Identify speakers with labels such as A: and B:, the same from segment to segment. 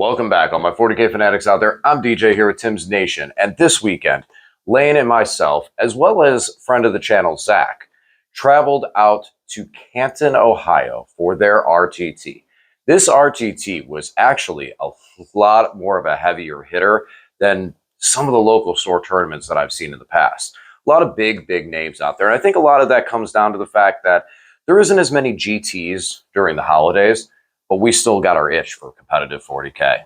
A: Welcome back, all my 40K fanatics out there. I'm DJ here with Tim's Nation, and this weekend, Lane and myself, as well as friend of the channel, Zach, traveled out to Canton, Ohio for their RTT. This RTT was actually a lot more of a heavier hitter than some of the local store tournaments that I've seen in the past. A lot of big names out there, and I think a lot of that comes down to the fact that there isn't as many GTs during the holidays, but we still got our itch for competitive 40K.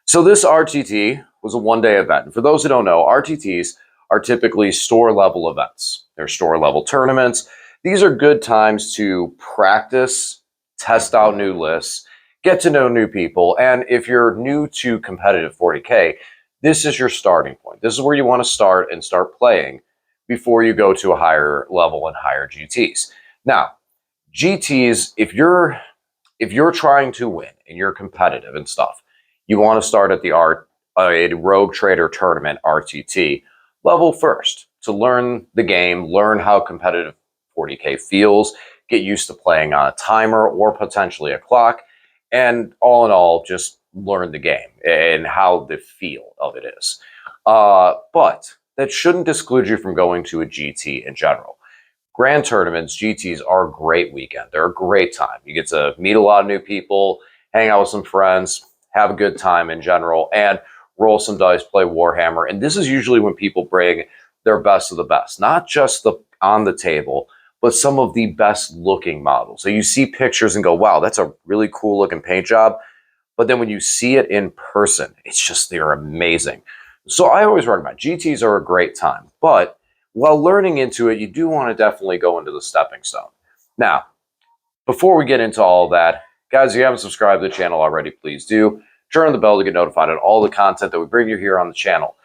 A: So this RTT was a one-day event. And for those who don't know, RTTs are typically store-level events. They're store-level tournaments. These are good times to practice, test out new lists, get to know new people. And if you're new to competitive 40K, this is your starting point. This is where you want to start and start playing before you go to a higher level and higher GTs. Now, GTs, if you're trying to win and you're competitive and stuff, you want to start at the a Rogue Trader Tournament RTT level first to learn the game, learn how competitive 40K feels, get used to playing on a timer or potentially a clock, and all in all, just learn the game and how the feel of it is. But that shouldn't exclude you from going to a GT in general. Grand tournaments, GTs, are a great weekend. They're a great time. You get to meet a lot of new people, hang out with some friends, have a good time in general, and roll some dice, play Warhammer. And this is usually when people bring their best of the best, not just the on the table, but some of the best looking models. So you see pictures and go, wow, that's a really cool looking paint job. But then when you see it in person, it's just, they're amazing. So I always recommend GTs are a great time, but while learning into it, you do want to definitely go into the stepping stone. Now, before we get into all that, guys, if you haven't subscribed to the channel already, please do. Turn on the bell to get notified on all the content that we bring you here on the channel.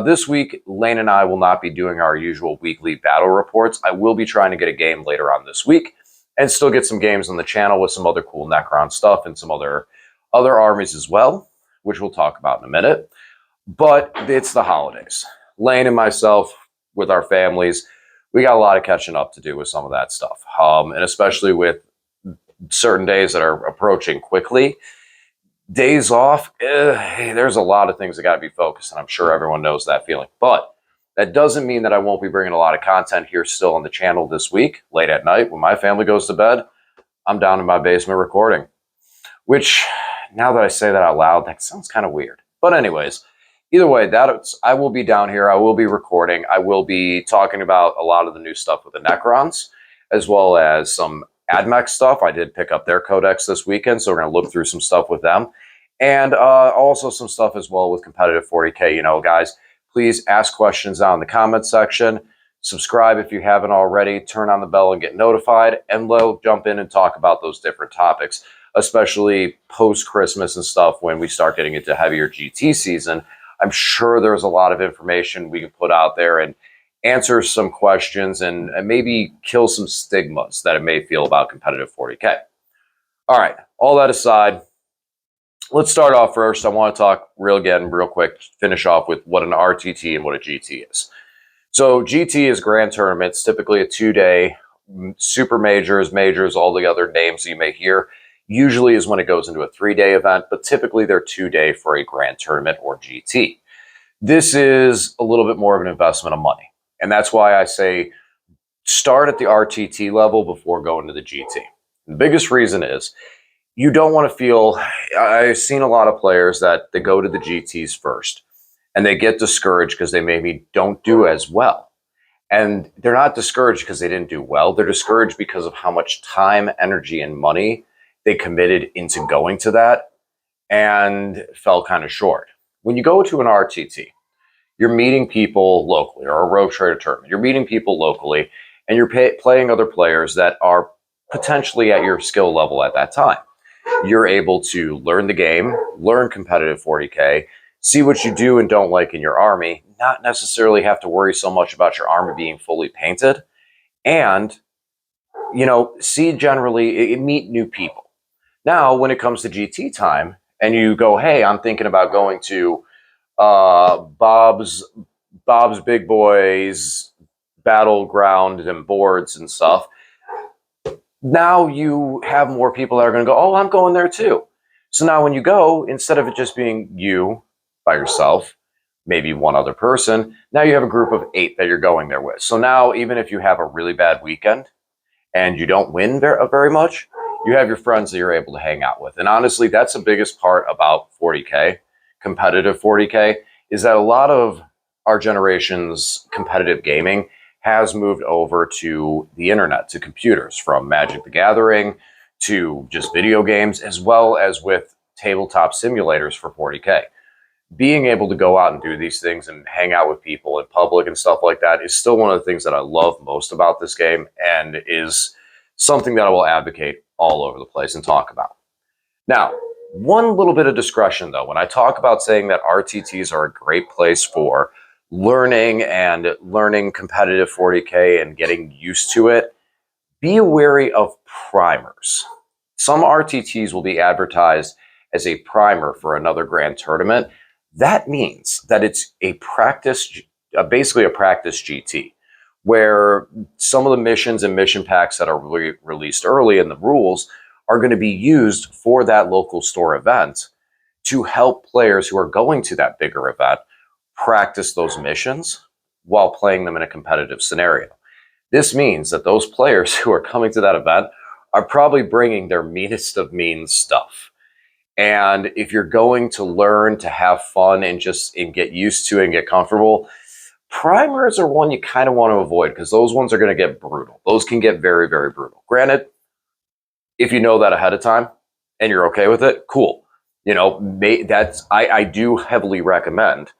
A: This week, Lane and I will not be doing our usual weekly battle reports. I will be trying to get a game later on this week and still get some games on the channel with some other cool Necron stuff and some other armies as well, which we'll talk about in a minute. But it's the holidays. Lane and myself, with our families, we got a lot of catching up to do with some of that stuff. And especially with certain days that are approaching quickly. Days off, hey, there's a lot of things that got to be focused, and I'm sure everyone knows that feeling. But that doesn't mean that I won't be bringing a lot of content here still on the channel this week, late at night, when my family goes to bed. I'm down in my basement recording, which, now that I say that out loud, that sounds kind of weird. But anyways, either way, I will be down here. I will be recording. I will be talking about a lot of the new stuff with the Necrons, as well as some AdMech stuff. I did pick up their codex this weekend, so we're going to look through some stuff with them. And also some stuff as well with competitive 40K. You know, guys, please ask questions down in the comment section. Subscribe if you haven't already. Turn on the bell and get notified. And we'll jump in and talk about those different topics, especially post-Christmas and stuff when we start getting into heavier GT season. I'm sure there's a lot of information we can put out there and answer some questions and maybe kill some stigmas that it may feel about competitive 40K. All right, all that aside, let's start off first. I want to talk real quick, finish off with what an RTT and what a GT is. So GT is grand tournaments, typically a 2-day, super majors, all the other names you may hear. Usually is when it goes into a 3-day event, but typically they're 2-day for a grand tournament or GT. This is a little bit more of an investment of money. And that's why I say start at the RTT level before going to the GT. The biggest reason is you don't want to feel, I've seen a lot of players that they go to the GTs first and they get discouraged because they maybe don't do as well. And they're not discouraged because they didn't do well. They're discouraged because of how much time, energy, and money they committed into going to that and fell kind of short. When you go to an RTT, you're meeting people locally, or a Rogue Trader tournament. You're meeting people locally, and you're playing other players that are potentially at your skill level at that time. You're able to learn the game, learn competitive 40K, see what you do and don't like in your army, not necessarily have to worry so much about your army being fully painted, and, you know, meet new people. Now, when it comes to GT time, and you go, hey, I'm thinking about going to Bob's Big Boys Battleground and boards and stuff. Now you have more people that are going to go, oh, I'm going there too. So now when you go, instead of it just being you by yourself, maybe one other person, now you have a group of 8 that you're going there with. So now even if you have a really bad weekend and you don't win very much, you have your friends that you're able to hang out with. And honestly, that's the biggest part about 40K, competitive 40K, is that a lot of our generation's competitive gaming has moved over to the internet, to computers, from Magic the Gathering to just video games, as well as with tabletop simulators for 40K. Being able to go out and do these things and hang out with people in public and stuff like that is still one of the things that I love most about this game, and is something that I will advocate all over the place and talk about. Now, one little bit of discretion though, when I talk about saying that RTTs are a great place for learning competitive 40K and getting used to it, be wary of primers. Some RTTs will be advertised as a primer for another grand tournament. That means that it's a practice, basically a practice GT, where some of the missions and mission packs that are released early in the rules are going to be used for that local store event to help players who are going to that bigger event practice those missions while playing them in a competitive scenario. This means that those players who are coming to that event are probably bringing their meanest of mean stuff. And if you're going to learn to have fun and get used to it and get comfortable, primers are one you kind of want to avoid, because those ones are going to get brutal. Those can get very, very brutal. Granted, if you know that ahead of time and you're okay with it, cool. You know, I do heavily recommend.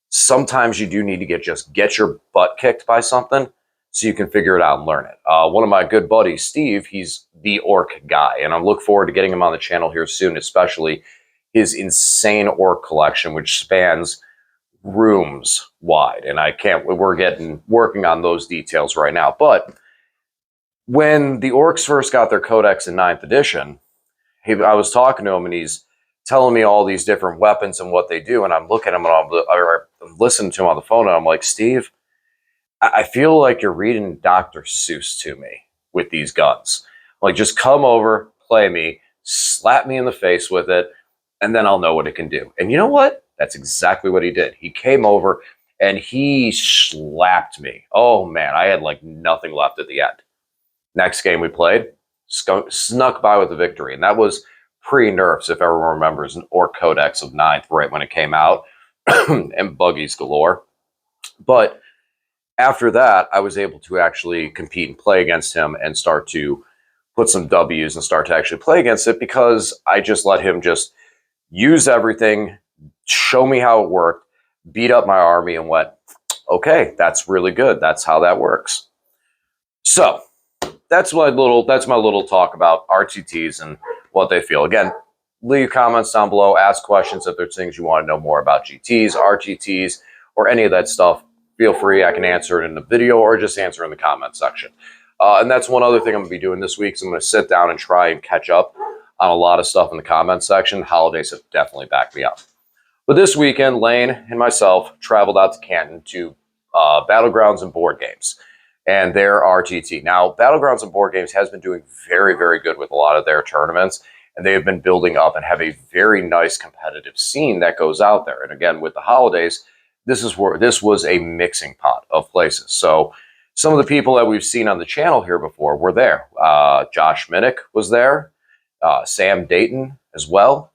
A: Sometimes you do need to get your butt kicked by something so you can figure it out and learn it. One of my good buddies, Steve, he's the orc guy, and I look forward to getting him on the channel here soon, especially his insane orc collection, which spans rooms wide. And we're working on those details right now. But when the orcs first got their codex in 9th edition, I was talking to him and he's telling me all these different weapons and what they do. And I'm looking at him and I'm listening to him on the phone, and I'm like, Steve, I feel like you're reading Dr. Seuss to me with these guns. Like, just come over, play me, slap me in the face with it, and then I'll know what it can do. And you know what? That's exactly what he did. He came over and he slapped me. Oh man, I had like nothing left at the end. Next game we played, snuck by with a victory. And that was pre-nerfs, if everyone remembers, an Orc Codex of 9th right when it came out, and buggies galore. But after that, I was able to actually compete and play against him and start to put some W's and start to actually play against it, because I just let him just use everything, show me how it worked, beat up my army, and went, okay, that's really good. That's how that works. So that's my little talk about RTTs and what they feel. Again, leave comments down below, ask questions if there's things you want to know more about GTs, RTTs, or any of that stuff. Feel free, I can answer it in the video or just answer in the comment section. And that's one other thing I'm going to be doing this week, is I'm going to sit down and try and catch up on a lot of stuff in the comment section. Holidays have definitely backed me up. But this weekend, Lane and myself traveled out to Canton to Battlegrounds and Board Games and their RTT. Now, Battlegrounds and Board Games has been doing very, very good with a lot of their tournaments, and they have been building up and have a very nice competitive scene that goes out there. And again, with the holidays, this was a mixing pot of places. So some of the people that we've seen on the channel here before were there. Josh Minnick was there, Sam Dayton as well,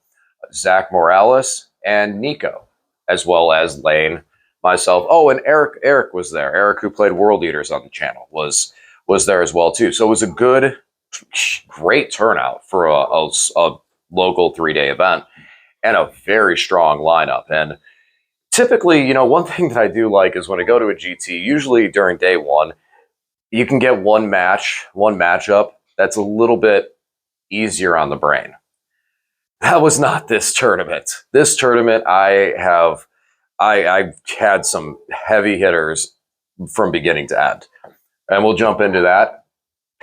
A: Zach Morales, and Nico, as well as Lane, myself. Oh, and Eric was there. Eric, who played World Eaters on the channel, was there as well too. So it was a great turnout for a local 3-day event, and a very strong lineup. And typically, one thing that I do like is when I go to a GT, usually during day one, you can get one matchup that's a little bit easier on the brain. That was not this tournament. This tournament, I've had some heavy hitters from beginning to end. And we'll jump into that.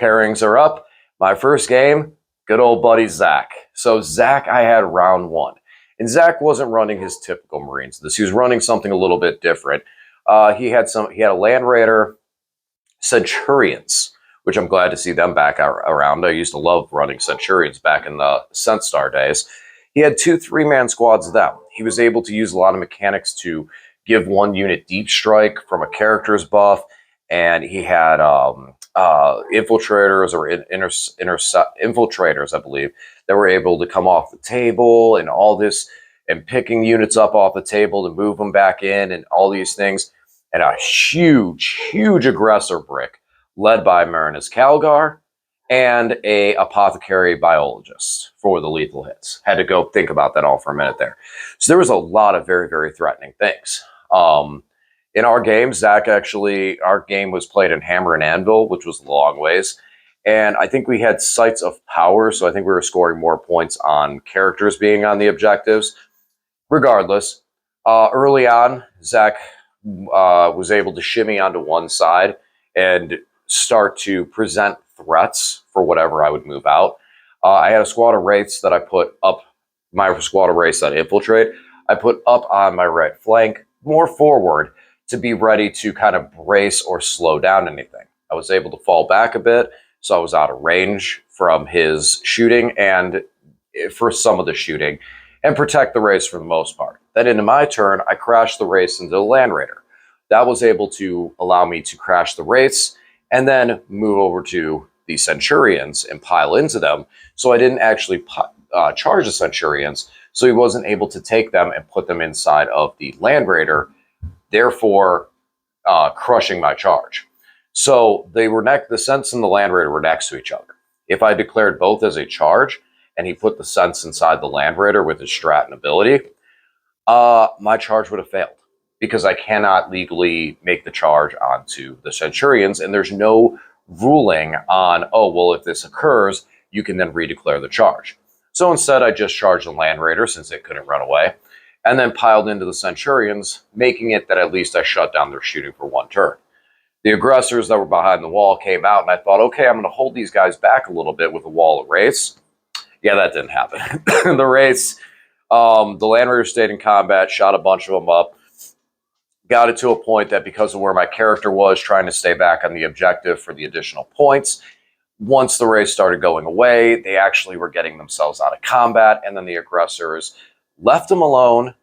A: Pairings are up. My first game, good old buddy Zach. So Zach, I had round 1. And Zach wasn't running his typical Marines. He was running something a little bit different. He had a Land Raider Centurions, which I'm glad to see them back around. I used to love running Centurions back in the Cent Star days. He had 2 3-man squads of them. He was able to use a lot of mechanics to give one unit deep strike from a character's buff, and he had infiltrators or infiltrators, I believe, that were able to come off the table and all this, and picking units up off the table to move them back in and all these things. And a huge aggressor brick led by Marinus Calgar and a apothecary biologist for the lethal hits. Had to go think about that all for a minute there. So there was a lot of very threatening things. In our game, our game was played in Hammer and Anvil, which was long ways. And I think we had sites of power, so I think we were scoring more points on characters being on the objectives. Regardless, early on, Zach was able to shimmy onto one side and start to present threats for whatever I would move out. I had a squad of wraiths that I put up, my squad of wraiths that infiltrate, I put up on my right flank, more forward, to be ready to kind of brace or slow down anything. I was able to fall back a bit, so I was out of range from his shooting and for some of the shooting, and protect the race for the most part. Then into my turn, I crashed the race into the Land Raider. That was able to allow me to crash the race and then move over to the Centurions and pile into them. So I didn't actually charge the Centurions, so he wasn't able to take them and put them inside of the Land Raider, therefore crushing my charge. So they were the Sense and the Land Raider were next to each other. If I declared both as a charge and he put the Sense inside the Land Raider with his strat and ability, my charge would have failed because I cannot legally make the charge onto the Centurions, and there's no ruling on, oh, well, if this occurs, you can then redeclare the charge. So instead, I just charged the Land Raider since it couldn't run away, and then piled into the Centurions, making it that at least I shut down their shooting for one turn. The aggressors that were behind the wall came out, and I thought, okay, I'm going to hold these guys back a little bit with a wall of wraiths. Yeah, that didn't happen. The wraiths, the Land Raider stayed in combat, shot a bunch of them up, got it to a point that because of where my character was trying to stay back on the objective for the additional points, once the race started going away, they actually were getting themselves out of combat, and then the aggressors left them alone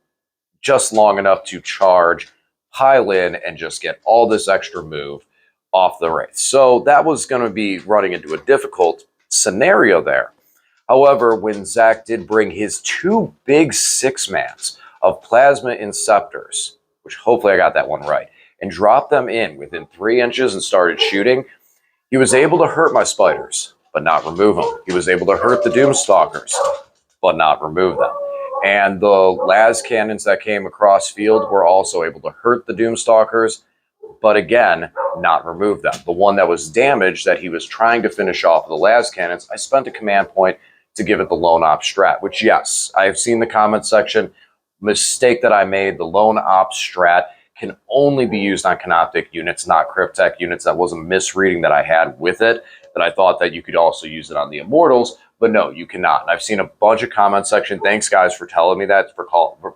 A: just long enough to charge, pile in, and just get all this extra move off the race. So that was going to be running into a difficult scenario there. However, when Zach did bring his 2 big 6-mans of Plasma Inceptors, which hopefully I got that one right, and dropped them in within 3 inches and started shooting, he was able to hurt my spiders, but not remove them. He was able to hurt the Doomstalkers, but not remove them. And the las cannons that came across field were also able to hurt the Doomstalkers, but again, not remove them. The one that was damaged that he was trying to finish off with the las cannons, I spent a command point to give it the lone op strat, which, yes, I have seen the comment section. Mistake that I made, the lone op strat can only be used on canoptic units, not cryptech units. That was a misreading that I had with it, that I thought that you could also use it on the Immortals, but no, you cannot. And I've seen a bunch of comment section. Thanks, guys, for telling me that.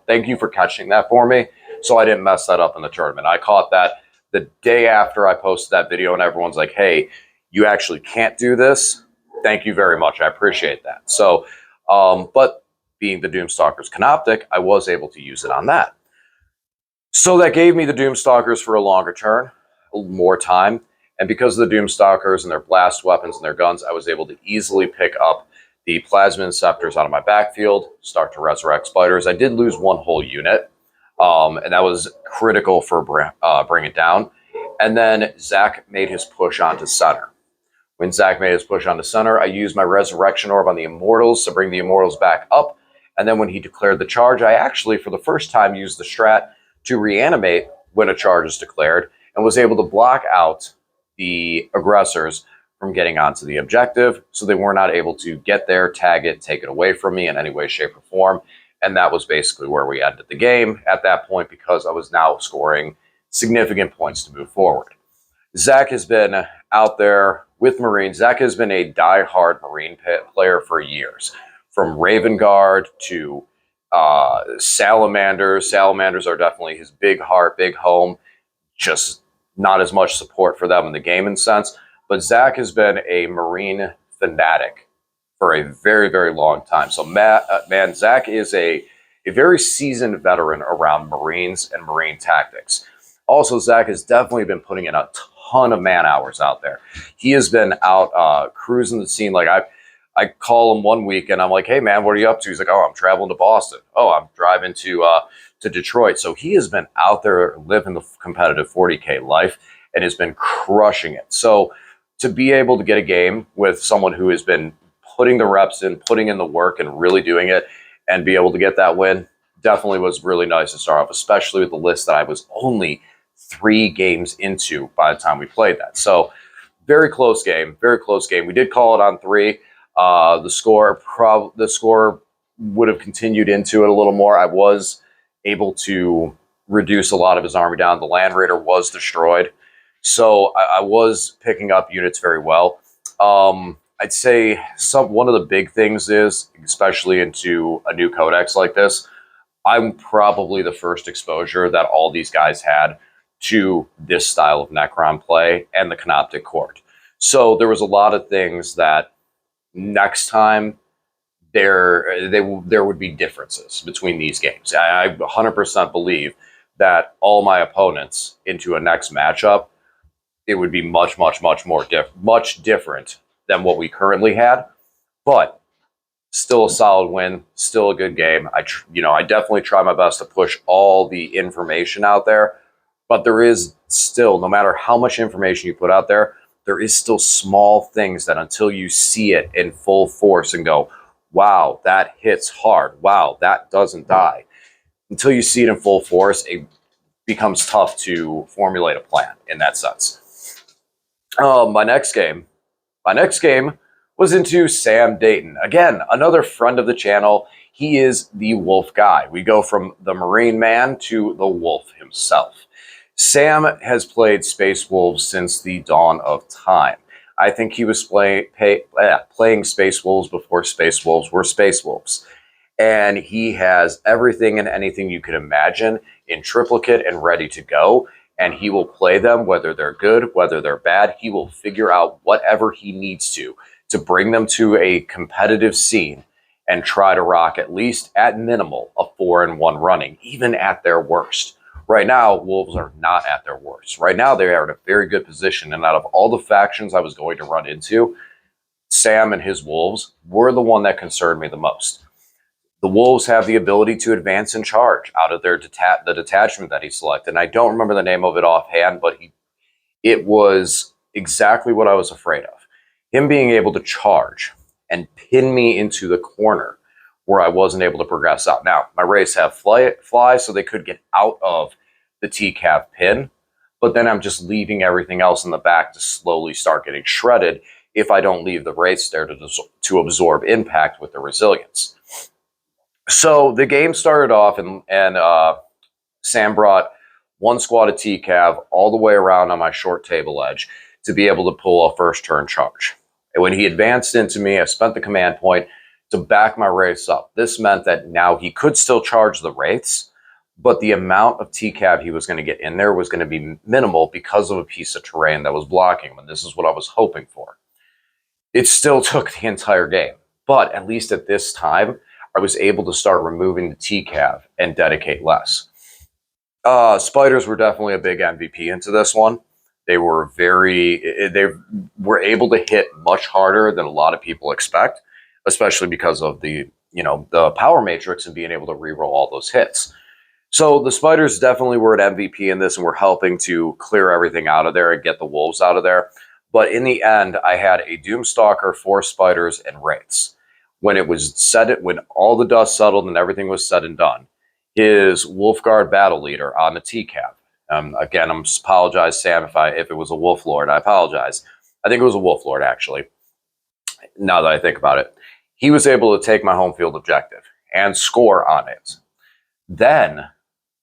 A: Thank you for catching that for me, so I didn't mess that up in the tournament. I caught that the day after I posted that video, and everyone's like, hey, you actually can't do this. Thank you very much. I appreciate that. So, but being the Doomstalkers Canoptic, I was able to use it on that. So that gave me the Doomstalkers for a longer turn, more time. And because of the Doomstalkers and their blast weapons and their guns, I was able to easily pick up the Plasma Inceptors out of my backfield, start to resurrect spiders. I did lose 1 whole unit, and that was critical for bring it down. And then Zach made his push onto center. When Zach made his push onto center, I used my Resurrection Orb on the Immortals to bring the Immortals back up. And then when he declared the charge, I actually, for the first time, used the strat to reanimate when a charge is declared and was able to block out the aggressors from getting onto the objective, so they were not able to get there, tag it, take it away from me in any way, shape, or form. And that was basically where we ended the game at that point, because I was now scoring significant points to move forward. Zach has been out there with Marines. Zach has been a die-hard Marine player for years, from Raven Guard to Salamanders. Salamanders are definitely his big heart, big home, just not as much support for them in the gaming sense. But Zach has been a Marine fanatic for a very, very long time. So, man, Zach is a very seasoned veteran around Marines and Marine tactics. Also, Zach has definitely been putting in a ton of man hours out there. He has been out cruising the scene. Like I call him one week and I'm like, "Hey man, what are you up to?" He's like, "Oh, I'm traveling to Boston. Oh, I'm driving to Detroit." So he has been out there living the competitive 40K life and has been crushing it. So to be able to get a game with someone who has been putting the reps in, putting in the work, and really doing it, and be able to get that win, definitely was really nice to start off, especially with the list that I was only 3 games into by the time we played that. So very close game, very close game. We did call it on 3. The score would have continued into it a little more. I was able to reduce a lot of his army down. The Land Raider was destroyed, so I was picking up units very well. I'd say one of the big things is, especially into a new codex like this, I'm probably the first exposure that all these guys had to this style of Necron play and the Canoptic Court. So there was a lot of things that next time there would be differences between these games. I 100% believe that all my opponents into a next matchup, it would be much different than what we currently had, but still a solid win, still a good game. I definitely try my best to push all the information out there, but there is still, no matter how much information you put out there, there is still small things that until you see it in full force and go, wow, that hits hard. Wow, that doesn't die. Until you see it in full force, it becomes tough to formulate a plan in that sense. My next game was into Sam Dayton. Again, another friend of the channel. He is the wolf guy. We go from the Marine man to the wolf himself. Sam has played Space Wolves since the dawn of time. I think he was playing Space Wolves before Space Wolves were Space Wolves. And he has everything and anything you could imagine in triplicate and ready to go. And he will play them, whether they're good, whether they're bad. He will figure out whatever he needs to bring them to a competitive scene and try to rock at least at minimal a 4-1 running, even at their worst. Right now, Wolves are not at their worst. Right now, they are in a very good position. And out of all the factions I was going to run into, Sam and his Wolves were the one that concerned me the most. The Wolves have the ability to advance and charge out of their the detachment that he selected. And I don't remember the name of it offhand, but it was exactly what I was afraid of. Him being able to charge and pin me into the corner where I wasn't able to progress out. Now, my Wraiths have fly, so they could get out of the TCAV pin, but then I'm just leaving everything else in the back to slowly start getting shredded if I don't leave the Wraiths there to absorb impact with the resilience. So the game started off, and Sam brought one squad of TCAV all the way around on my short table edge to be able to pull a first turn charge. And when he advanced into me, I spent the command point to back my Wraiths up. This meant that now he could still charge the Wraiths, but the amount of TCAV he was going to get in there was going to be minimal because of a piece of terrain that was blocking him, and this is what I was hoping for. It still took the entire game, but at least at this time, I was able to start removing the TCAV and dedicate less. Spiders were definitely a big MVP into this one. They were able to hit much harder than a lot of people expect, especially because of the power matrix and being able to reroll all those hits. So the Spiders definitely were an MVP in this and were helping to clear everything out of there and get the Wolves out of there. But in the end, I had a Doomstalker, 4 Spiders, and Wraiths. When all the dust settled and everything was said and done, his Wolfguard battle leader on the TCAV. Again, I'm just apologize, Sam, if it was a Wolf Lord. I apologize. I think it was a Wolf Lord, actually, now that I think about it. He was able to take my home field objective and score on it. Then,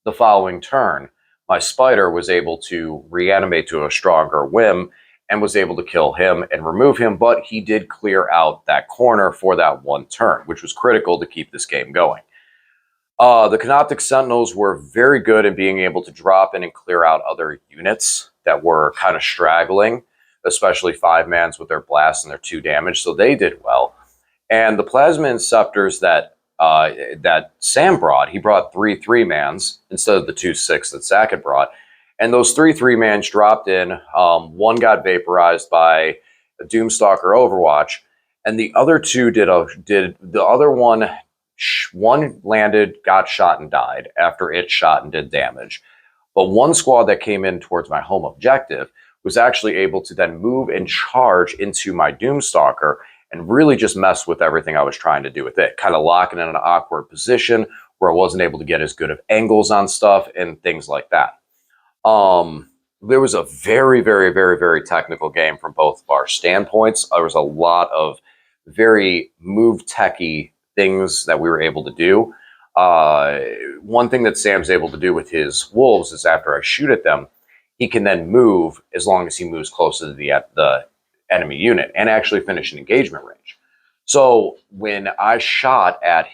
A: the following turn, my Spider was able to reanimate to a stronger whim and was able to kill him and remove him, but he did clear out that corner for that one turn, which was critical to keep this game going. The Canoptic Sentinels were very good at being able to drop in and clear out other units that were kind of straggling, especially 5-mans with their blast and their 2 damage, so they did well. And the plasma inceptors that Sam brought, he brought 3 3-mans instead of the 2 6 that Zach had brought. And those 3 3-mans dropped in. One got vaporized by a Doomstalker Overwatch, and the other 2 did the other one landed, got shot, and died after it shot and did damage. But one squad that came in towards my home objective was actually able to then move and charge into my Doomstalker and really just mess with everything I was trying to do with it, kind of locking in an awkward position where I wasn't able to get as good of angles on stuff and things like that. There was a very, very, very, very technical game from both of our standpoints. There was a lot of very move techy things that we were able to do. One thing that Sam's able to do with his wolves is after I shoot at them, he can then move as long as he moves closer to the enemy unit and actually finish an engagement range. So when I shot at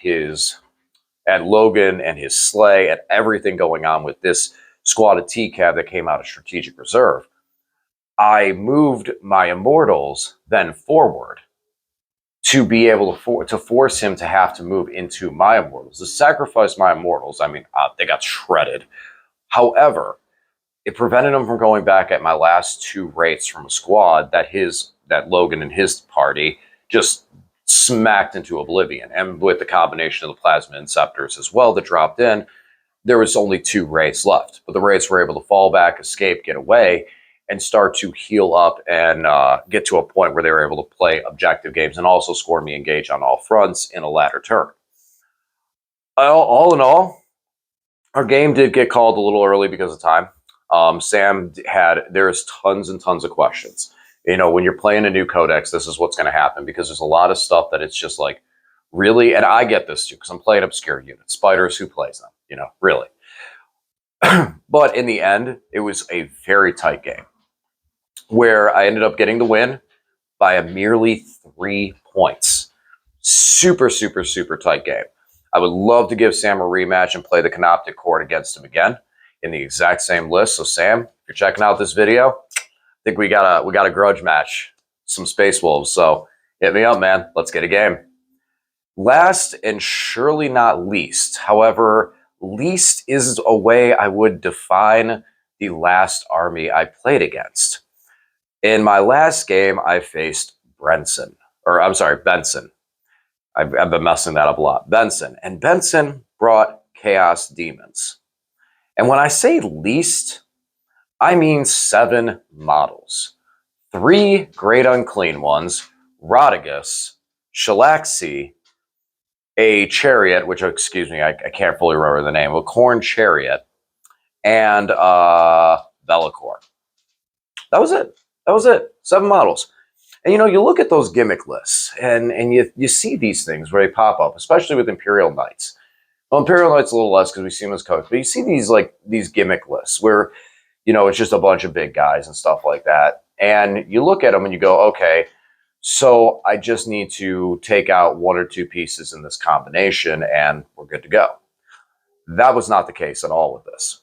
A: Logan and his sleigh, at everything going on with this squad of TCAV that came out of strategic reserve, I moved my immortals then forward to be able to force him to have to move into my immortals. To sacrifice my immortals, I mean, they got shredded. However, it prevented him from going back at my last 2 rates from a squad that Logan and his party just smacked into oblivion. And with the combination of the plasma inceptors as well that dropped in, there was only 2 wraiths left. But the wraiths were able to fall back, escape, get away, and start to heal up and get to a point where they were able to play objective games and also score me engage on all fronts in a latter turn. All in all, our game did get called a little early because of time. There's tons and tons of questions. You know, when you're playing a new codex, this is what's going to happen because there's a lot of stuff that it's just like, really? And I get this too because I'm playing obscure units. Spiders, who plays them? You know, really. But in the end, it was a very tight game where I ended up getting the win by a merely 3 points. Super, super, super tight game. I would love to give Sam a rematch and play the Canoptic Court against him again in the exact same list. So Sam, if you're checking out this video, I think we got a grudge match, some Space Wolves. So hit me up, man. Let's get a game. Last and surely not least, however, least is a way I would define the last army I played against. In my last game, I faced Benson. I've been messing that up a lot. Benson. And Benson brought Chaos Demons. And when I say least, I mean 7 models. 3 Great Unclean Ones, Rodigus, Shalaxi, a Chariot, which, excuse me, I can't fully remember the name, a Corn Chariot, and Bellicor. That was it. 7 models. And, you know, you look at those gimmick lists, and you see these things where they pop up, especially with Imperial Knights. Well, Imperial Knights a little less because we see them as coach, but you see these gimmick lists where, you know, it's just a bunch of big guys and stuff like that. And you look at them and you go, okay, so I just need to take out 1 or 2 pieces in this combination and we're good to go. That was not the case at all with this.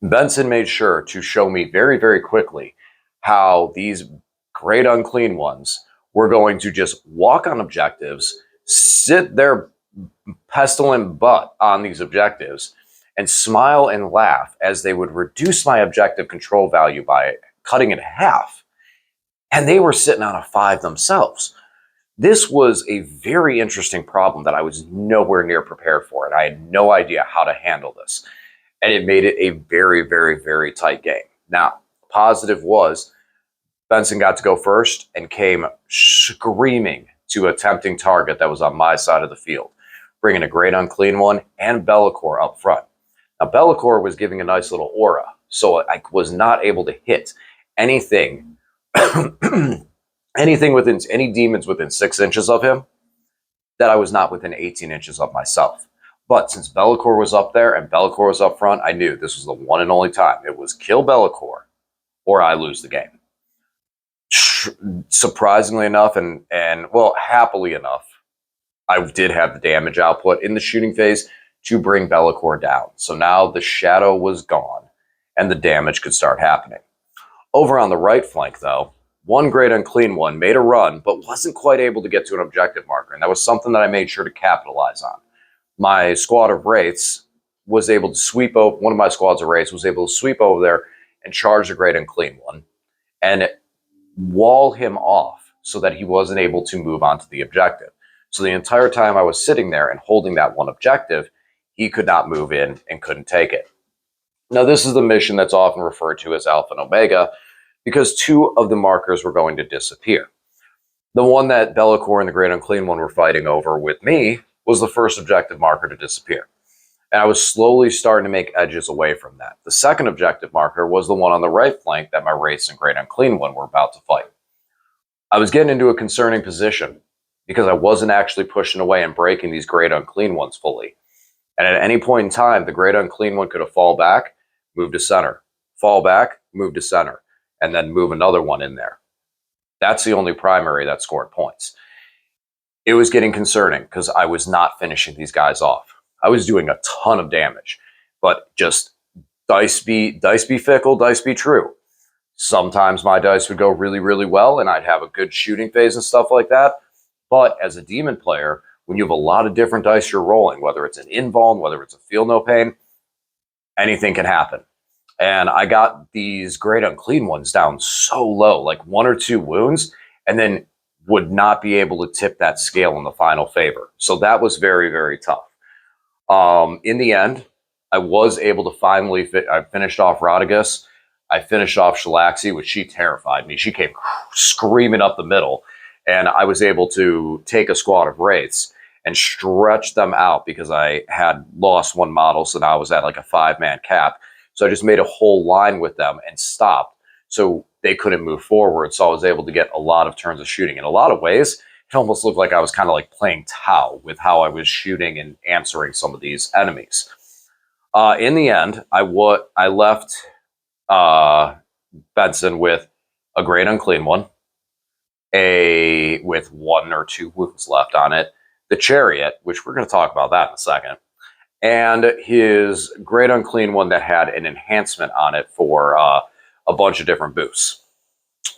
A: Benson made sure to show me very, very quickly how these Great Unclean Ones were going to just walk on objectives, sit their pestilent butt on these objectives, and smile and laugh as they would reduce my objective control value by cutting it in half. And they were sitting on a 5 themselves. This was a very interesting problem that I was nowhere near prepared for, and I had no idea how to handle this. And it made it a very, very, very tight game. Now, positive was Benson got to go first and came screaming to a tempting target that was on my side of the field, bringing a Great Unclean One and Bellicor up front. Now, Bellicor was giving a nice little aura, so I was not able to hit anything, any demons within 6 inches of him that I was not within 18 inches of myself. But since Bellicor was up there and Bellicor was up front, I knew this was the one and only time. It was kill Bellicor or I lose the game. Surprisingly enough, and well, happily enough, I did have the damage output in the shooting phase to bring Bellicor down. So now the shadow was gone and the damage could start happening. Over on the right flank, though, one great unclean one, made a run, but wasn't quite able to get to an objective marker. And that was something that I made sure to capitalize on. My squad of wraiths was able to sweep over, one of my squads of wraiths was able to sweep over there and charge the great unclean one and wall him off so that he wasn't able to move on to the objective. So the entire time I was sitting there and holding that one objective, he could not move in and couldn't take it. Now, this is the mission that's often referred to as Alpha and Omega because two of the markers were going to disappear. The one that Bellicor and the Great Unclean One were fighting over with me was the first objective marker to disappear. And I was slowly starting to make edges away from that. The second objective marker was the one on the right flank that my Wraiths and Great Unclean One were about to fight. I was getting into a concerning position because I wasn't actually pushing away and breaking these Great Unclean Ones fully. And at any point in time, the Great Unclean One could have fall back, move to center, fall back, move to center, and then move another one in there. That's the only primary that scored points. It was getting concerning because I was not finishing these guys off. I was doing a ton of damage, but just dice be fickle, dice be true. Sometimes my dice would go really, really well, and I'd have a good shooting phase and stuff like that. But as a demon player, when you have a lot of different dice you're rolling, whether it's an invuln, whether it's a feel no pain, anything can happen. And I got these Great Unclean Ones down so low, like 1 or 2 wounds, and then would not be able to tip that scale in the final favor. So that was very, very tough. In the end, I was able to finally I finished off Rodigus. I finished off Shalaxi, which she terrified me. She came screaming up the middle, and I was able to take a squad of Wraiths and stretch them out because I had lost one model, so now I was at like a 5-man cap. So I just made a whole line with them and stopped so they couldn't move forward. So I was able to get a lot of turns of shooting. In a lot of ways, it almost looked like I was kind of like playing Tau with how I was shooting and answering some of these enemies. In the end, I left Benson with a Great Unclean One, with 1 or 2 wounds left on it, the Chariot, which we're going to talk about that in a second, and his Great Unclean One that had an enhancement on it for a bunch of different boosts.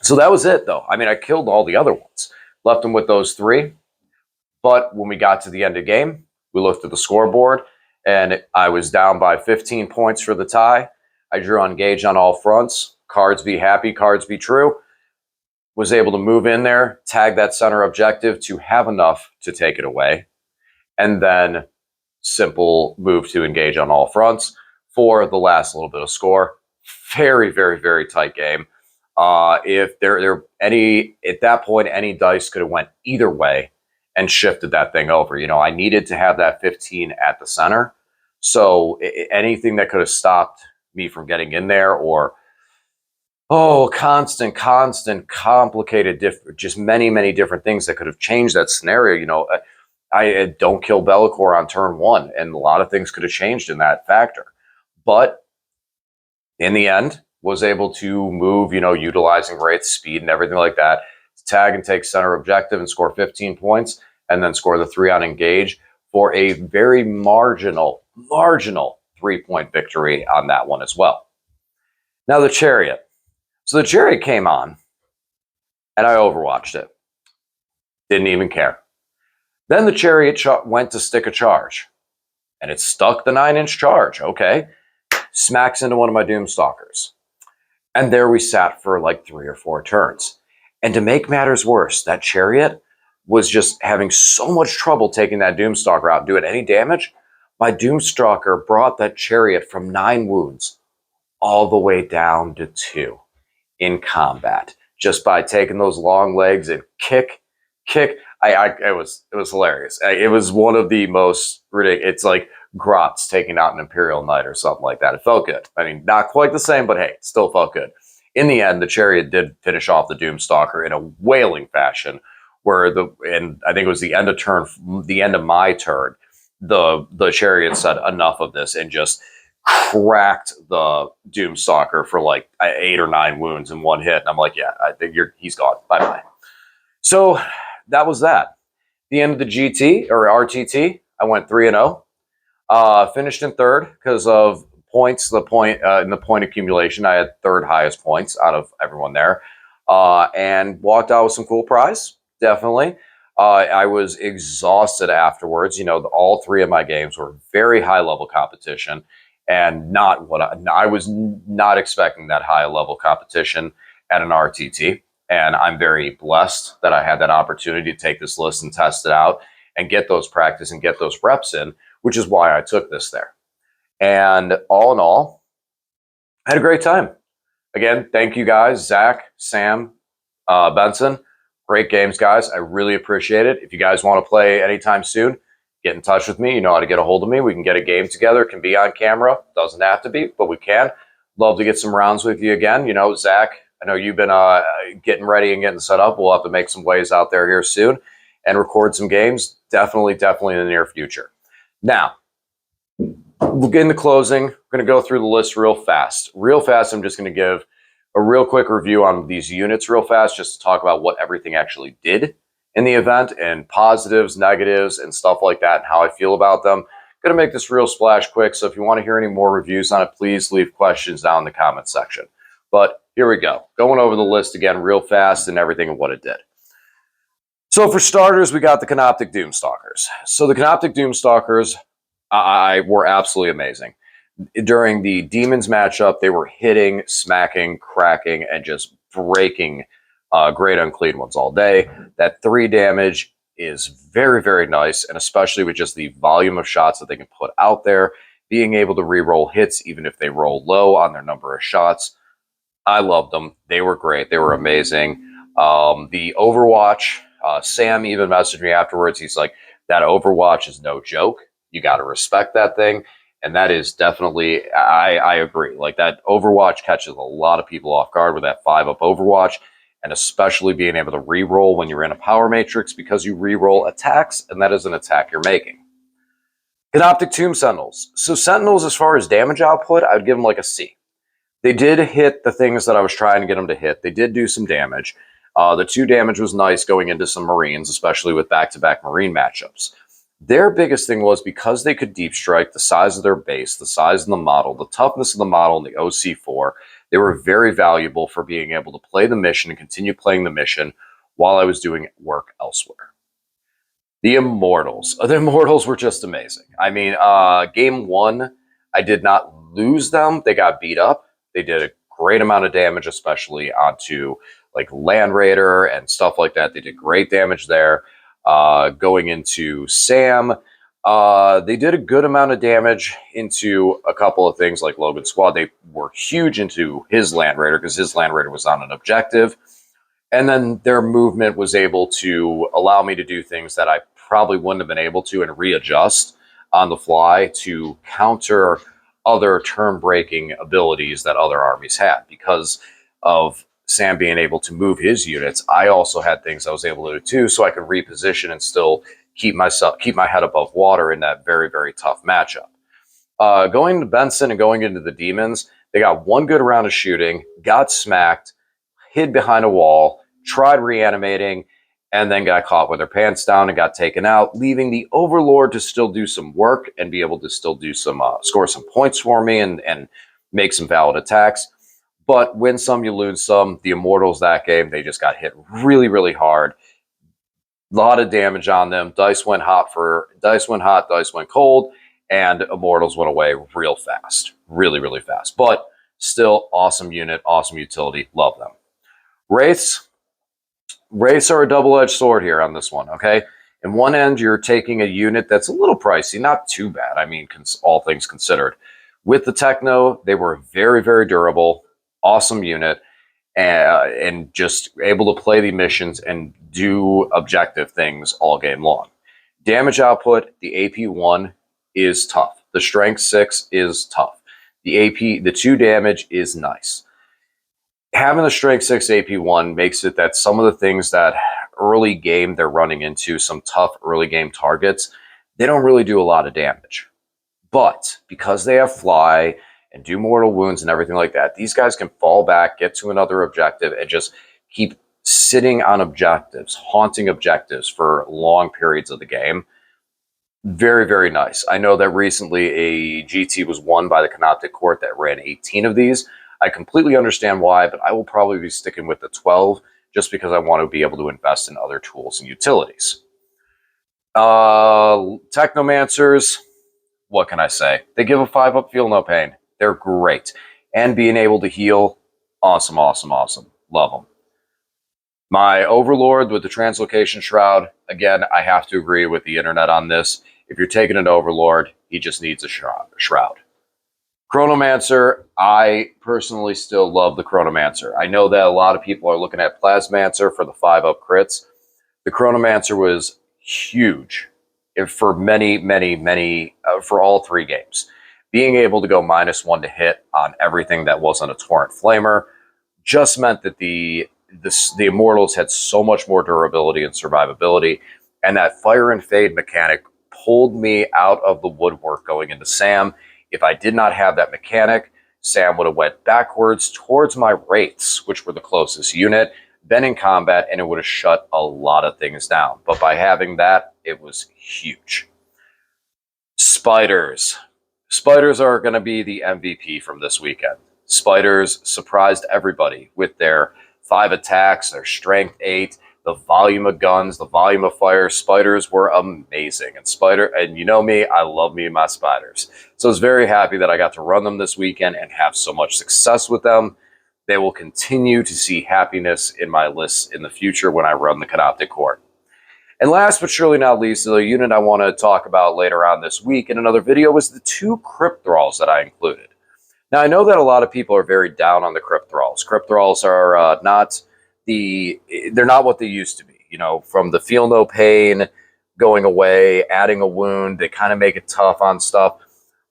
A: So that was it, though. I mean, I killed all the other ones. Left them with those 3. But when we got to the end of the game, we looked at the scoreboard, and I was down by 15 points for the tie. I drew on Engage on all fronts. Cards be happy, cards be true. Was able to move in there, tag that center objective to have enough to take it away, and then simple move to Engage on all fronts for the last little bit of score. Very, very, very tight game. If there any at that point, any dice could have went either way and shifted that thing over. You know, I needed to have that 15 at the center, so anything that could have stopped me from getting in there, or constant, complicated, just many different things that could have changed that scenario. You know, I don't kill Bellicor on turn 1, and a lot of things could have changed in that factor. But in the end, was able to move, you know, utilizing Wraith speed and everything like that, tag and take center objective and score 15 points, and then score the 3 on Engage for a very marginal 3-point victory on that one as well. Now the Chariot. So the Chariot came on, and I overwatched it. Didn't even care. Then the Chariot went to stick a charge, and it stuck the 9-inch charge. Okay. Smacks into one of my Doomstalkers. And there we sat for like 3 or 4 turns. And to make matters worse, that Chariot was just having so much trouble taking that Doomstalker out and doing any damage. My Doomstalker brought that Chariot from 9 wounds all the way down to 2 in combat, just by taking those long legs and kick. It was hilarious. It was one of the most ridiculous. It's like Grotz taking out an Imperial Knight or something like that. It felt good. I mean, not quite the same, but hey, it still felt good. In the end, the Chariot did finish off the Doomstalker in a wailing fashion, and I think it was the end of my turn, the Chariot said enough of this and just cracked the Doomstalker for like 8 or 9 wounds in one hit. And I'm like, yeah, I think he's gone. Bye-bye. So that was that. The end of the GT or RTT, I went 3-0. Finished in 3rd because of points. In the point accumulation, I had 3rd highest points out of everyone there. and walked out with some cool prize. Definitely. I was exhausted afterwards. You know, all three of my games were very high level competition, and not what I was not expecting that high level competition at an RTT. And I'm very blessed that I had that opportunity to take this list and test it out and get those practice and get those reps in, which is why I took this there. And all in all, I had a great time. Again, thank you guys, Zach, Sam, Benson. Great games, guys. I really appreciate it. If you guys want to play anytime soon, get in touch with me. You know how to get a hold of me. We can get a game together. It can be on camera. Doesn't have to be, but we can. Love to get some rounds with you again. You know, Zach, I know you've been getting ready and getting set up. We'll have to make some ways out there here soon and record some games. Definitely in the near future. Now, we'll get into closing. We're going to go through the list real fast. Real fast, I'm just going to give a real quick review on these units real fast, just to talk about what everything actually did in the event and positives, negatives, and stuff like that, and how I feel about them. Going to make this real splash quick, so if you want to hear any more reviews on it, please leave questions down in the comment section. But here we go. Going over the list again real fast and everything and what it did. So for starters, we got the Canoptic Doomstalkers. So the Canoptic Doomstalkers were absolutely amazing. During the Demons matchup, they were hitting, smacking, cracking, and just breaking Great Unclean Ones all day. That 3 damage is very, very nice, and especially with just the volume of shots that they can put out there, being able to re-roll hits even if they roll low on their number of shots. I loved them. They were great. They were amazing. The Overwatch, Sam even messaged me afterwards. He's like, that Overwatch is no joke. You got to respect that thing. And that is definitely, I agree. Like, that Overwatch catches a lot of people off guard with that 5-up Overwatch, and especially being able to re-roll when you're in a power matrix, because you re-roll attacks, and that is an attack you're making. Canoptic Tomb Sentinels. So Sentinels, as far as damage output, I would give them like a C. They did hit the things that I was trying to get them to hit. They did do some damage. The 2 damage was nice going into some Marines, especially with back-to-back Marine matchups. Their biggest thing was, because they could deep strike, the size of their base, the size of the model, the toughness of the model, and the OC4, they were very valuable for being able to play the mission and continue playing the mission while I was doing work elsewhere. The Immortals. The Immortals were just amazing. I mean, game 1, I did not lose them. They got beat up. They did a great amount of damage, especially onto like Land Raider and stuff like that. They did great damage there. Going into Sam, they did a good amount of damage into a couple of things like Logan Squad. They were huge into his Land Raider because his Land Raider was on an objective. And then their movement was able to allow me to do things that I probably wouldn't have been able to, and readjust on the fly to counter other turn-breaking abilities that other armies had. Because of Sam being able to move his units, I also had things I was able to do too, so I could reposition and still keep my head above water in that very, very tough matchup. Going to Benson and going into the Demons, they got 1 good round of shooting, got smacked, hid behind a wall, tried reanimating, and then got caught with their pants down and got taken out, leaving the Overlord to still do some work and be able to still do some score some points for me and make some valid attacks. But win some, you lose some. The Immortals that game, they just got hit really, really hard. A lot of damage on them. Dice went hot, dice went cold, and Immortals went away real fast. Really, really fast. But still, awesome unit, awesome utility. Love them. Wraiths are a double-edged sword here on this one, okay? In one end, you're taking a unit that's a little pricey, not too bad, I mean, all things considered. With the Techno, they were very, very durable, awesome unit, and just able to play the missions and do objective things all game long. Damage output, the AP1 is tough. The Strength 6 is tough. The 2 damage is nice. Having the Strength 6 AP1 makes it that some of the things that early game they're running into, some tough early game targets, they don't really do a lot of damage. But because they have fly and do mortal wounds and everything like that, these guys can fall back, get to another objective, and just keep sitting on objectives, haunting objectives for long periods of the game. Very, very nice. I know that recently a GT was won by the Canoptic Court that ran 18 of these. I completely understand why, but I will probably be sticking with the 12 just because I want to be able to invest in other tools and utilities. Technomancers, what can I say? They give a 5-up, feel no pain. They're great. And being able to heal, awesome, awesome, awesome. Love them. My Overlord with the Translocation Shroud, again, I have to agree with the internet on this. If you're taking an Overlord, he just needs a shroud. Chronomancer, I personally still love the Chronomancer. I know that a lot of people are looking at Plasmancer for the 5-up crits. The Chronomancer was huge for for all 3 games. Being able to go -1 to hit on everything that wasn't a Torrent Flamer just meant that the Immortals had so much more durability and survivability, and that Fire and Fade mechanic pulled me out of the woodwork going into Sam. If I did not have that mechanic, Sam would have went backwards towards my Wraiths, which were the closest unit, been in combat, and it would have shut a lot of things down. But by having that, it was huge. Spiders. Spiders are going to be the MVP from this weekend. Spiders surprised everybody with their 5 attacks, their strength 8, the volume of guns, the volume of fire. Spiders were amazing. And you know me, I love me and my spiders. So I was very happy that I got to run them this weekend and have so much success with them. They will continue to see happiness in my lists in the future when I run the Canoptic Court. And last but surely not least, the unit I want to talk about later on this week in another video was the 2 Crypt Thralls that I included. Now, I know that a lot of people are very down on the Crypt Thralls. Crypt Thralls are they're not what they used to be. You know, from the feel no pain, going away, adding a wound, they kind of make it tough on stuff.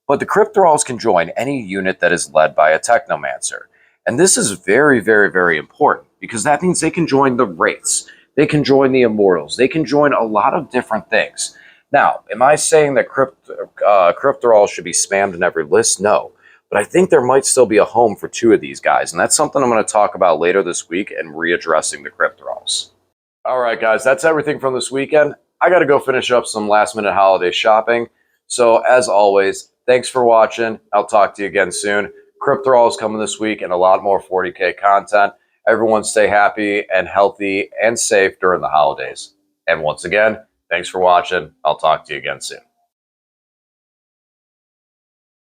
A: But the Crypt Thralls can join any unit that is led by a Technomancer. And this is very, very, very important because that means they can join the Wraiths. They can join the Immortals. They can join a lot of different things. Now, am I saying that Crypt Thralls should be spammed in every list? No. But I think there might still be a home for 2 of these guys. And that's something I'm going to talk about later this week and readdressing the Crypt Thralls. All right, guys, that's everything from this weekend. I got to go finish up some last-minute holiday shopping. So, as always, thanks for watching. I'll talk to you again soon. Crypt Thralls coming this week and a lot more 40K content. Everyone stay happy and healthy and safe during the holidays. And once again, thanks for watching. I'll talk to you again soon.